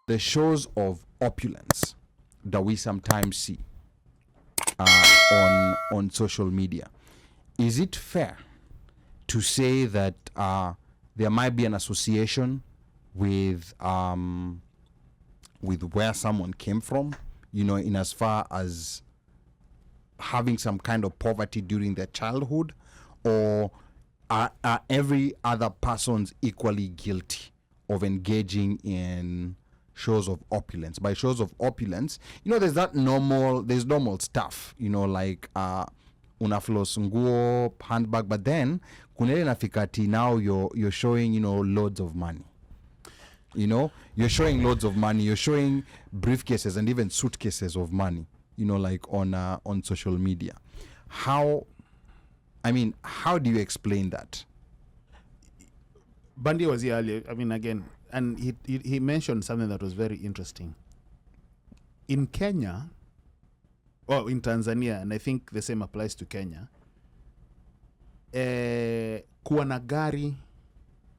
The shows of opulence that we sometimes see on social media. Is it fair to say that there might be an association with where someone came from, in as far as having some kind of poverty during their childhood, or are every other persons equally guilty of engaging in shows of opulence? By shows of opulence, there's normal stuff, like unaflos nguo, handbag, but then kunele nafikati, now you're showing loads of money. You're showing loads of money, you're showing briefcases and even suitcases of money, like on social media. How do you explain that? Bandi was here earlier, again, and he mentioned something that was very interesting. In Kenya, in Tanzania, and I think the same applies to Kenya, kuwa na gari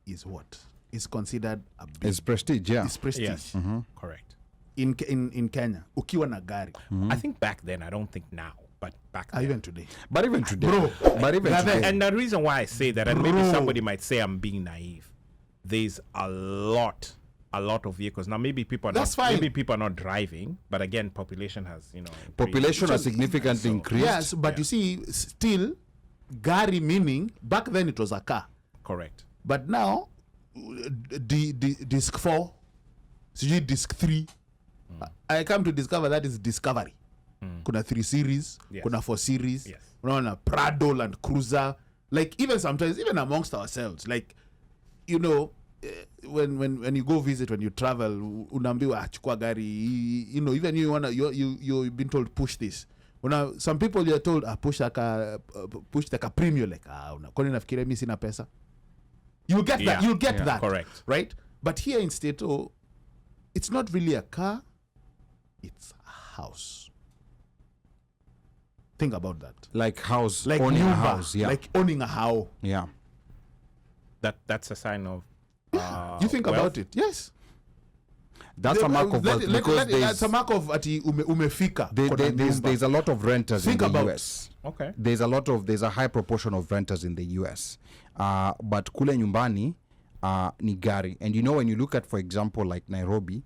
is what? Is considered a big... It's prestige, yeah. It's prestige. Yes, correct. In Kenya, ukiwa na gari. I think back then, I don't think now, but back then. Even today. But even today. Bro. But even today. And the reason why I say that, and maybe somebody might say I'm being naive, there's a lot of vehicles. Now, maybe people are not driving, but again, population has, population has significantly increased. Yes, but you see, still, gari meaning, back then it was a car. Correct. But now, disc 4, disc 3, I come to discover that is Discovery. Kuna 3 series, yes. Kuna 4 series, yes. Kuna Prado and Cruiser. Like, even sometimes, even amongst ourselves, like, when you go visit, when you travel, unambiwa chukua gari, even you've been told push this. Some people you're told push the premium, like kwani nafikiri mimi sina pesa. You get that. You get that. Correct. Right? But here in State, it's not really a car, it's a house. Think about that. Like house, like owning a house, yeah. Like owning a house. Yeah. That's a sign of you think wealth. about it, yes. That's a mark of wealth, because that's a mark of umefika. There's a lot of renters in the US. Okay. There's a high proportion of renters in the US. But kule nyumbani ni gari. And when you look at, for example, like Nairobi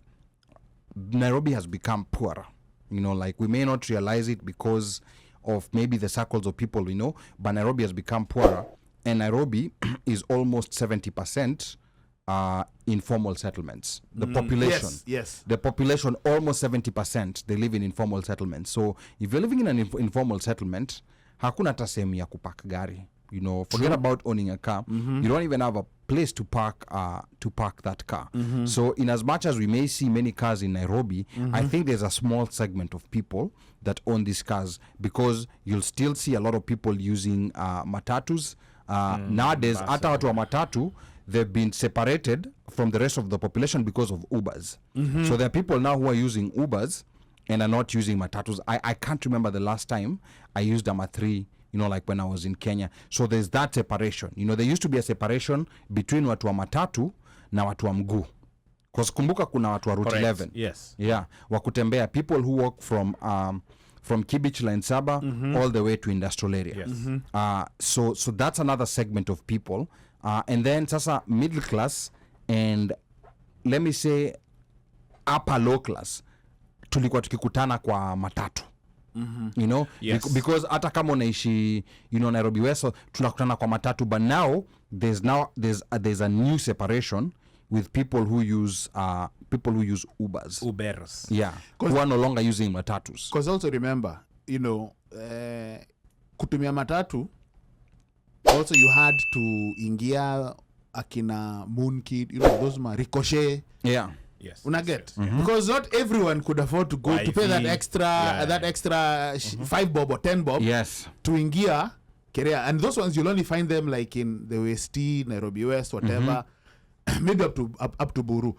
has become poorer. Like we may not realize it because of maybe the circles of people we know, but Nairobi has become poorer. And Nairobi is almost 70% informal settlements. The population. Yes. The population, almost 70%, they live in informal settlements. So if you're living in an informal settlement, hakuna hata sehemu ya kupark gari. Forget about owning a car. You don't even have a place to park that car. So in as much as we may see many cars in Nairobi, I think there's a small segment of people that own these cars, because you'll still see a lot of people using matatus. Nowadays, hata watu wa matatu, they've been separated from the rest of the population because of Ubers. So there are people now who are using Ubers and are not using matatus. I can't remember the last time I used a M3, like when I was in Kenya. So there's that separation. There used to be a separation between watu wa matatu na watu wa mguu. Because kumbuka kuna watu wa Route 11. Yes. Yeah. Wakutembea. People who walk from Kibich Line Saba all the way to industrial area. Yes. So that's another segment of people. And then sasa middle class and let me say upper low class, tulikuwa tukikutana kwa matatu. Yes. Because hata kama unaishi Nairobi West, tunakutana kwa matatu, but now there's a new separation with people who use Ubers. Yeah, who are no longer using matatus. Because also remember, kutumia matatu, also you had to ingia akina Moonkid, those Ricochet. Yeah. Yes. Unaget? Because not everyone could afford to go to pay that extra 5 bob or 10 bob. Yes. To ingia Kerea. And those ones you'll only find them like in the West, Nairobi West, whatever. Maybe up to Buru.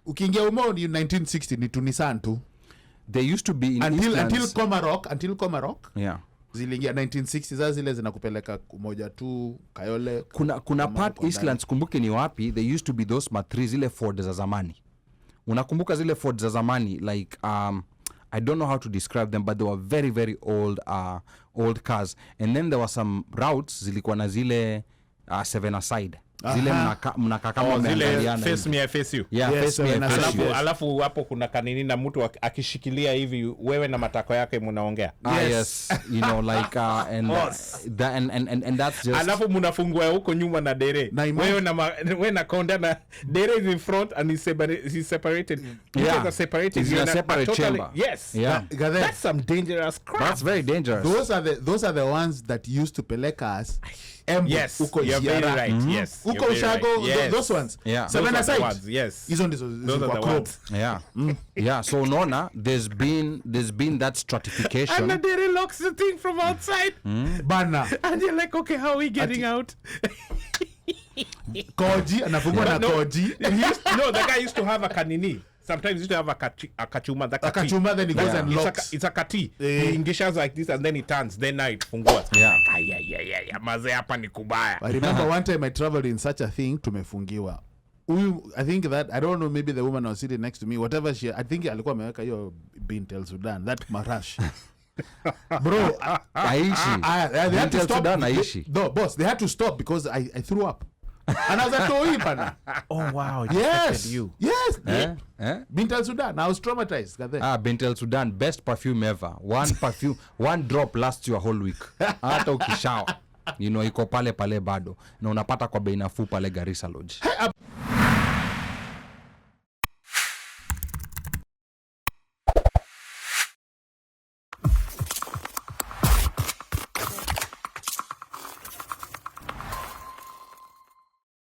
ukiingia umo ni 1960 ni Tunisan tu. They used to be in until Comarock. Yeah. Ziliingia 1960 za zile zinakupeleka moja tu Kayole. Kuna part Eastlands kumbuke ni wapi, they used to be those matri zile Ford za zamani. Unakumbuka zile Ford za zamani like I don't know how to describe them, but they were very very old cars, and then there were some routes zilikuwa na zile 7 aside zile mnaka kama zile face me I face you. Yeah, yes, face me I face you. Alafu hapo kuna kanini na mtu akishikilia hivi wewe na matako yake mnaongea. Yes, you know like and that's just alafu mnafungua huko nyuma na dere. Wewe na konda na dere is in front and he's separated. Yeah. Separated. He's in a separate chamber. Yes. Yeah. That's some dangerous crap. That's very dangerous. Those are the ones that used to peleka us. Yes, you're very right. Yes. Uko Ushago, those ones. Yeah. Seven aside. Yes. Hizo ndizo the ones. Yeah. Yeah, so unaona there's been that stratification. And the locks the thing from outside. Bana. And you're like, okay, how are we getting out? Koji anafungwa na koji. No, the guy used to have a kanini. Sometimes he used to have a kachuma. A kachuma, then he goes and locks. It's a kati. He engages like this and then he turns. Then now it fungua. Yeah. Yeah. Maze hapa ni kubaya. I remember one time I traveled in such a thing, tumefungiwa. I think that, I don't know, maybe the woman was sitting next to me, whatever I think alikuwa ameweka hiyo Bint El Sudan, that marash. Bro, they had to stop. Sudan, no, boss, they had to stop because I threw up. And I was like, oh, Ipana. Oh, wow. Yes. Yes. Bint El Sudan. I was traumatized. Bint El Sudan, best perfume ever. One drop lasts you a whole week. Hata ukishawa. You know, iko pale bado. Na unapata kwa bei nafuu pale Garissa Lodge.